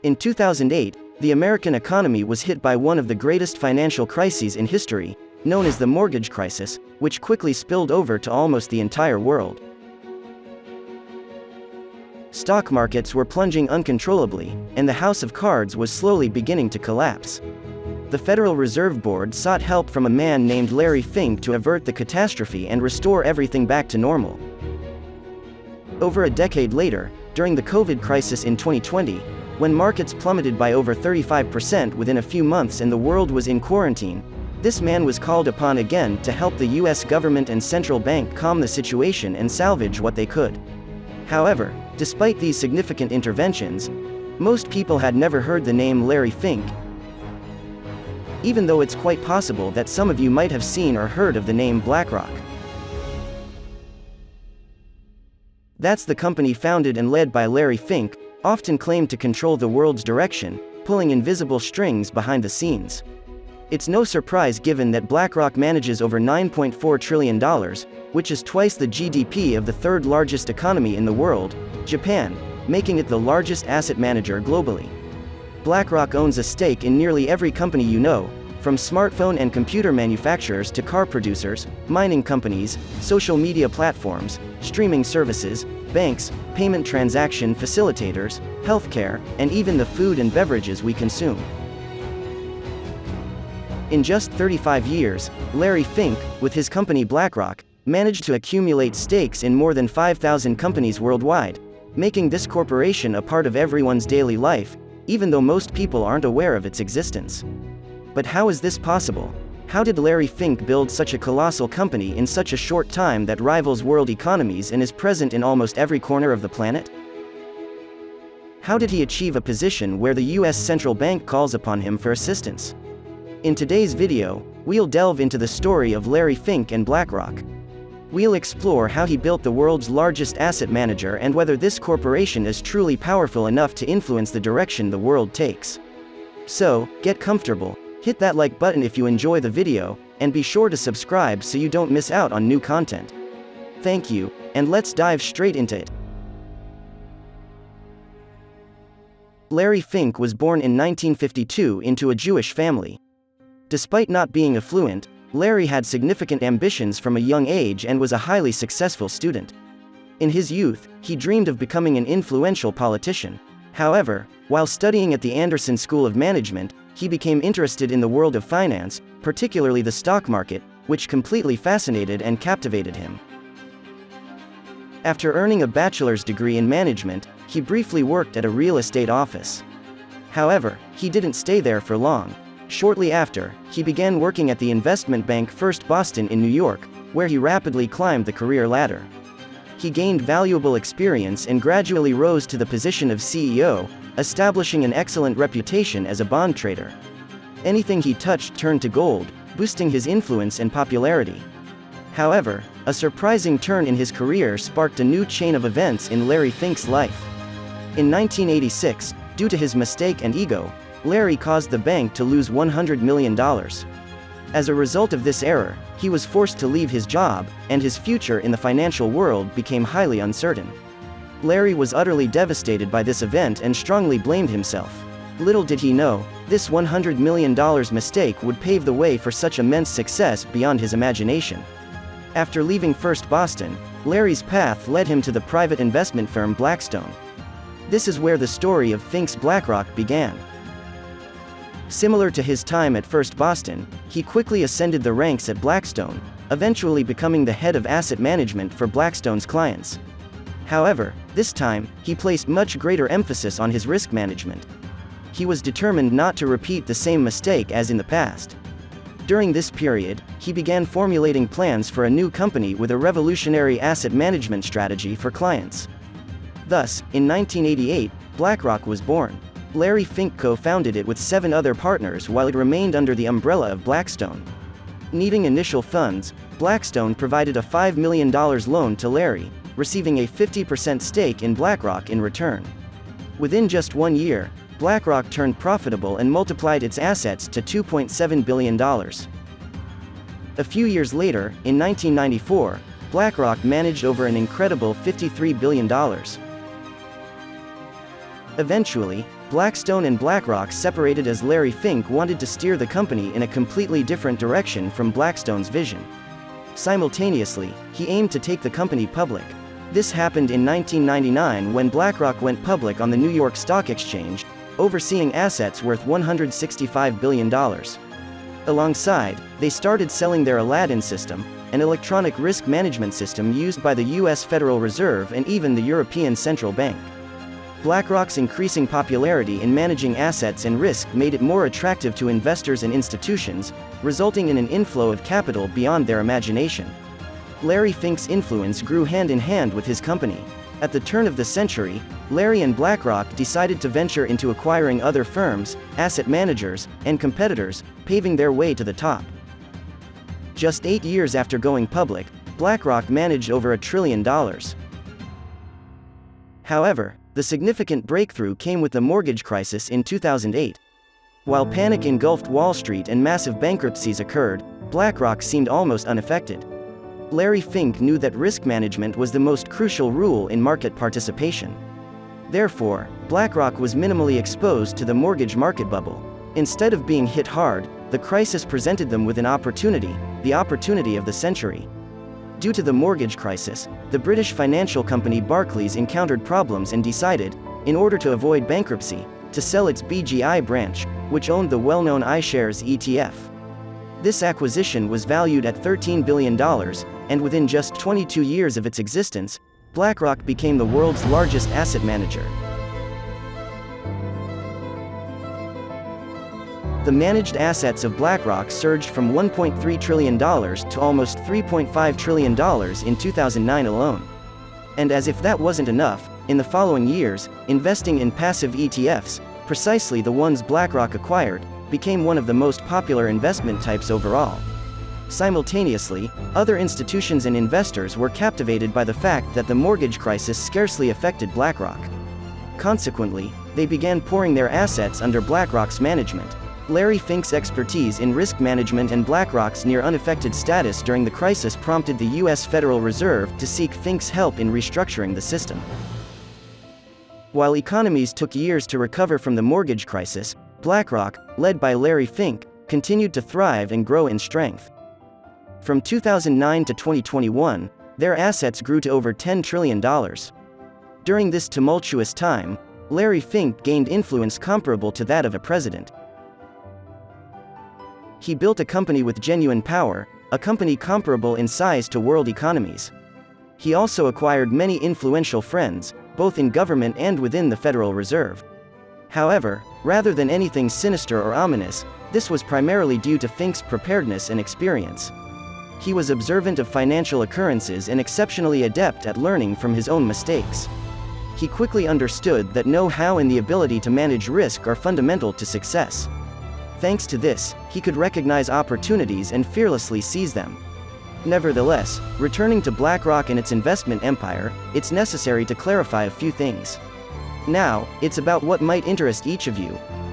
In 2008, the American economy was hit by one of the greatest financial crises in history, known as the mortgage crisis, which quickly spilled over to almost the entire world. Stock markets were plunging uncontrollably, and the house of cards was slowly beginning to collapse. The Federal Reserve Board sought help from a man named Larry Fink to avert the catastrophe and restore everything back to normal. Over a decade later, during the COVID crisis in 2020, when markets plummeted by over 35% within a few months and the world was in quarantine, this man was called upon again to help the US government and central bank calm the situation and salvage what they could. However, despite these significant interventions, most people had never heard the name Larry Fink, even though it's quite possible that some of you might have seen or heard of the name BlackRock. That's the company founded and led by Larry Fink, often claimed to control the world's direction, pulling invisible strings behind the scenes. It's no surprise given that BlackRock manages over $9.4 trillion, which is twice the GDP of the third largest economy in the world, Japan, making it the largest asset manager globally. BlackRock owns a stake in nearly every company you know, from smartphone and computer manufacturers to car producers, mining companies, social media platforms, streaming services, banks, payment transaction facilitators, healthcare, and even the food and beverages we consume. In just 35 years, Larry Fink, with his company BlackRock, managed to accumulate stakes in more than 5,000 companies worldwide, making this corporation a part of everyone's daily life, even though most people aren't aware of its existence. But how is this possible? How did Larry Fink build such a colossal company in such a short time that rivals world economies and is present in almost every corner of the planet? How did he achieve a position where the US central bank calls upon him for assistance? In today's video, we'll delve into the story of Larry Fink and BlackRock. We'll explore how he built the world's largest asset manager and whether this corporation is truly powerful enough to influence the direction the world takes. So, get comfortable, hit that like button if you enjoy the video, and be sure to subscribe so you don't miss out on new content. Thank you, and let's dive straight into it. Larry Fink was born in 1952 into a Jewish family. Despite not being affluent, Larry had significant ambitions from a young age and was a highly successful student. In his youth, he dreamed of becoming an influential politician. However, while studying at the Anderson School of Management, he became interested in the world of finance, particularly the stock market, which completely fascinated and captivated him. After earning a bachelor's degree in management, he briefly worked at a real estate office. However, he didn't stay there for long. Shortly after, he began working at the investment bank First Boston in New York, where he rapidly climbed the career ladder. He gained valuable experience and gradually rose to the position of CEO, establishing an excellent reputation as a bond trader. Anything he touched turned to gold, boosting his influence and popularity. However, a surprising turn in his career sparked a new chain of events in Larry Fink's life. In 1986, due to his mistake and ego, Larry caused the bank to lose $100 million. As a result of this error, he was forced to leave his job, and his future in the financial world became highly uncertain. Larry was utterly devastated by this event and strongly blamed himself. Little did he know, this $100 million mistake would pave the way for such immense success beyond his imagination. After leaving First Boston, Larry's path led him to the private investment firm Blackstone. This is where the story of Fink's BlackRock began. Similar to his time at First Boston, he quickly ascended the ranks at Blackstone, eventually becoming the head of asset management for Blackstone's clients. However, this time, he placed much greater emphasis on his risk management. He was determined not to repeat the same mistake as in the past. During this period, he began formulating plans for a new company with a revolutionary asset management strategy for clients. Thus, in 1988, BlackRock was born. Larry Fink co-founded it with 7 other partners while it remained under the umbrella of Blackstone. Needing initial funds, Blackstone provided a $5 million loan to Larry, receiving a 50% stake in BlackRock in return. Within just 1 year, BlackRock turned profitable and multiplied its assets to $2.7 billion. A few years later, in 1994, BlackRock managed over an incredible $53 billion. Eventually, Blackstone and BlackRock separated as Larry Fink wanted to steer the company in a completely different direction from Blackstone's vision. Simultaneously, he aimed to take the company public. This happened in 1999 when BlackRock went public on the New York Stock Exchange, overseeing assets worth $165 billion. Alongside, they started selling their Aladdin system, an electronic risk management system used by the US Federal Reserve and even the European Central Bank. BlackRock's increasing popularity in managing assets and risk made it more attractive to investors and institutions, resulting in an inflow of capital beyond their imagination. Larry Fink's influence grew hand in hand with his company. At the turn of the century, Larry and BlackRock decided to venture into acquiring other firms, asset managers, and competitors, paving their way to the top. Just 8 years after going public, BlackRock managed over $1 trillion. However, the significant breakthrough came with the mortgage crisis in 2008. While panic engulfed Wall Street and massive bankruptcies occurred, BlackRock seemed almost unaffected. Larry Fink knew that risk management was the most crucial rule in market participation. Therefore, BlackRock was minimally exposed to the mortgage market bubble. Instead of being hit hard, the crisis presented them with an opportunity, the opportunity of the century. Due to the mortgage crisis, the British financial company Barclays encountered problems and decided, in order to avoid bankruptcy, to sell its BGI branch, which owned the well-known iShares ETF. This acquisition was valued at $13 billion, and within just 22 years of its existence, BlackRock became the world's largest asset manager. The managed assets of BlackRock surged from $1.3 trillion to almost $3.5 trillion in 2009 alone. And as if that wasn't enough, in the following years, investing in passive ETFs, precisely the ones BlackRock acquired, became one of the most popular investment types overall. Simultaneously, other institutions and investors were captivated by the fact that the mortgage crisis scarcely affected BlackRock. Consequently, they began pouring their assets under BlackRock's management. Larry Fink's expertise in risk management and BlackRock's near unaffected status during the crisis prompted the US Federal Reserve to seek Fink's help in restructuring the system. While economies took years to recover from the mortgage crisis, BlackRock, led by Larry Fink, continued to thrive and grow in strength. From 2009 to 2021, their assets grew to over $10 trillion. During this tumultuous time, Larry Fink gained influence comparable to that of a president. He built a company with genuine power, a company comparable in size to world economies. He also acquired many influential friends, both in government and within the Federal Reserve. However, rather than anything sinister or ominous, this was primarily due to Fink's preparedness and experience. He was observant of financial occurrences and exceptionally adept at learning from his own mistakes. He quickly understood that know-how and the ability to manage risk are fundamental to success. Thanks to this, he could recognize opportunities and fearlessly seize them. Nevertheless, returning to BlackRock and its investment empire, it's necessary to clarify a few things. Now, it's about what might interest each of you,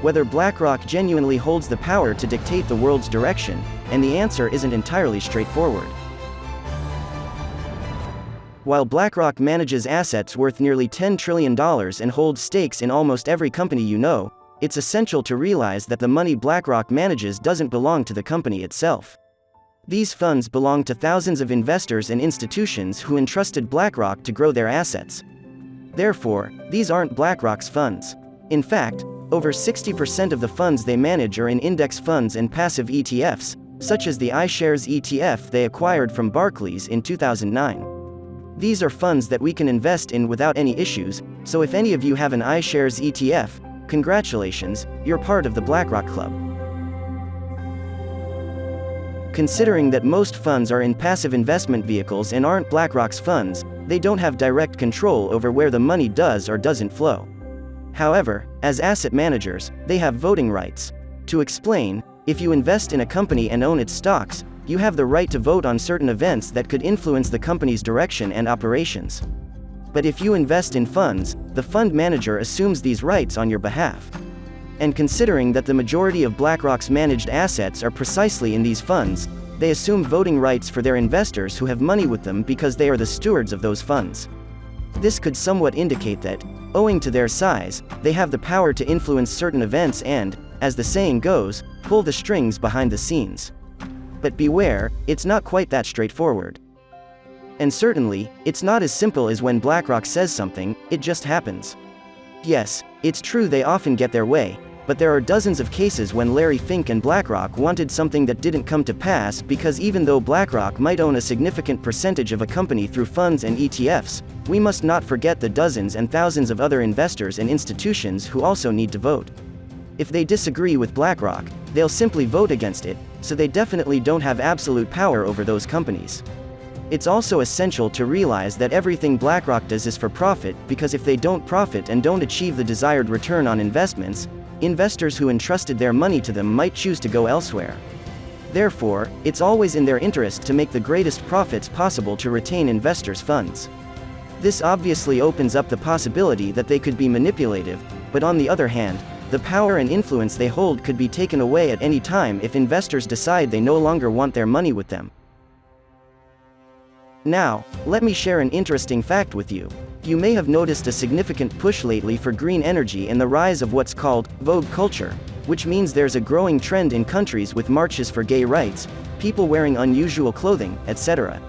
whether BlackRock genuinely holds the power to dictate the world's direction, and the answer isn't entirely straightforward. While BlackRock manages assets worth nearly $10 trillion and holds stakes in almost every company you know, it's essential to realize that the money BlackRock manages doesn't belong to the company itself. These funds belong to thousands of investors and institutions who entrusted BlackRock to grow their assets. Therefore, these aren't BlackRock's funds. In fact, over 60% of the funds they manage are in index funds and passive ETFs, such as the iShares ETF they acquired from Barclays in 2009. These are funds that we can invest in without any issues, so if any of you have an iShares ETF, congratulations, you're part of the BlackRock Club. Considering that most funds are in passive investment vehicles and aren't BlackRock's funds, they don't have direct control over where the money does or doesn't flow. However, as asset managers, they have voting rights. To explain, if you invest in a company and own its stocks, you have the right to vote on certain events that could influence the company's direction and operations. But if you invest in funds, the fund manager assumes these rights on your behalf. And considering that the majority of BlackRock's managed assets are precisely in these funds, they assume voting rights for their investors who have money with them because they are the stewards of those funds. This could somewhat indicate that, Owing to their size, they have the power to influence certain events and, as the saying goes, pull the strings behind the scenes. But beware, it's not quite that straightforward. And certainly, it's not as simple as when BlackRock says something, it just happens. Yes, it's true they often get their way, but there are dozens of cases when Larry Fink and BlackRock wanted something that didn't come to pass because even though BlackRock might own a significant percentage of a company through funds and ETFs, we must not forget the dozens and thousands of other investors and institutions who also need to vote. If they disagree with BlackRock, they'll simply vote against it, so they definitely don't have absolute power over those companies. It's also essential to realize that everything BlackRock does is for profit, because if they don't profit and don't achieve the desired return on investments, investors who entrusted their money to them might choose to go elsewhere. Therefore, it's always in their interest to make the greatest profits possible to retain investors' funds. This obviously opens up the possibility that they could be manipulative, but on the other hand, the power and influence they hold could be taken away at any time if investors decide they no longer want their money with them. Now, let me share an interesting fact with you. You may have noticed a significant push lately for green energy and the rise of what's called Vogue culture, which means there's a growing trend in countries with marches for gay rights, people wearing unusual clothing, etc.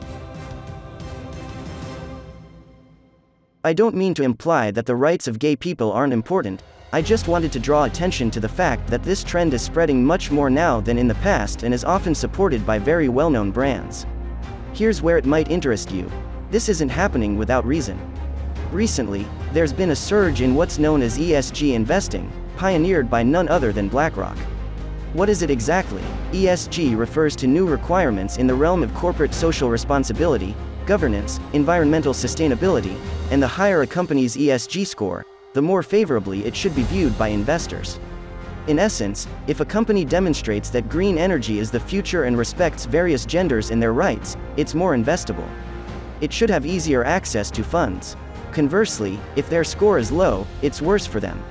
I don't mean to imply that the rights of gay people aren't important, I just wanted to draw attention to the fact that this trend is spreading much more now than in the past and is often supported by very well-known brands. Here's where it might interest you. This isn't happening without reason. Recently, there's been a surge in what's known as ESG investing, pioneered by none other than BlackRock. What is it exactly? ESG refers to new requirements in the realm of corporate social responsibility, governance, environmental sustainability, and the higher a company's ESG score, the more favorably it should be viewed by investors. In essence, if a company demonstrates that green energy is the future and respects various genders in their rights, it's more investable. It should have easier access to funds. Conversely, if their score is low, it's worse for them.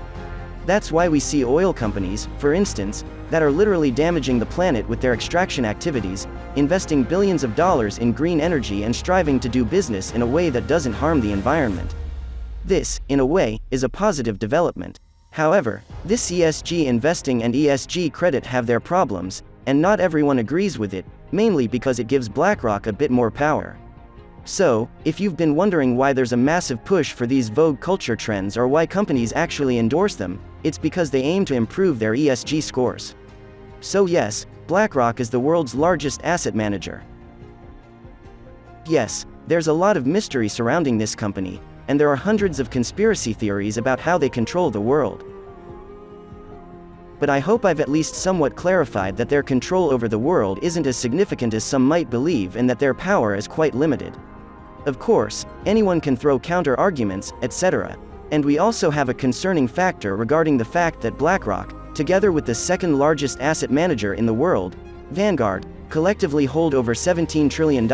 That's why we see oil companies, for instance, that are literally damaging the planet with their extraction activities, investing billions of dollars in green energy and striving to do business in a way that doesn't harm the environment. This, in a way, is a positive development. However, this ESG investing and ESG credit have their problems, and not everyone agrees with it, mainly because it gives BlackRock a bit more power. So, if you've been wondering why there's a massive push for these Vogue culture trends or why companies actually endorse them, it's because they aim to improve their ESG scores. So yes, BlackRock is the world's largest asset manager. Yes, there's a lot of mystery surrounding this company, and there are hundreds of conspiracy theories about how they control the world. But I hope I've at least somewhat clarified that their control over the world isn't as significant as some might believe and that their power is quite limited. Of course, anyone can throw counter-arguments, etc. And we also have a concerning factor regarding the fact that BlackRock, together with the second largest asset manager in the world, Vanguard, collectively hold over $17 trillion,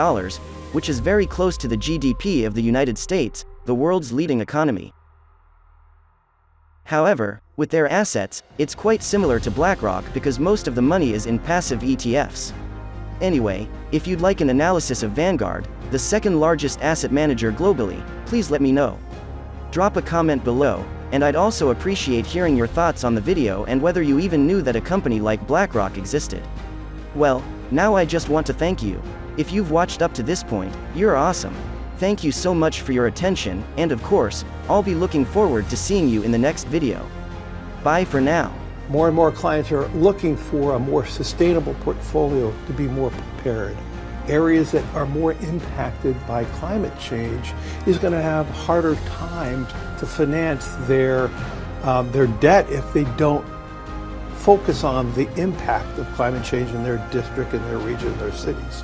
which is very close to the GDP of the United States, the world's leading economy. However, with their assets, it's quite similar to BlackRock because most of the money is in passive ETFs. Anyway, if you'd like an analysis of Vanguard, the second largest asset manager globally, please let me know. Drop a comment below, and I'd also appreciate hearing your thoughts on the video and whether you even knew that a company like BlackRock existed. Well, now I just want to thank you. If you've watched up to this point, you're awesome. Thank you so much for your attention, and of course, I'll be looking forward to seeing you in the next video. Bye for now. More and more clients are looking for a more sustainable portfolio to be more prepared. Areas that are more impacted by climate change is going to have harder times to finance their debt if they don't focus on the impact of climate change in their district, in their region, in their cities.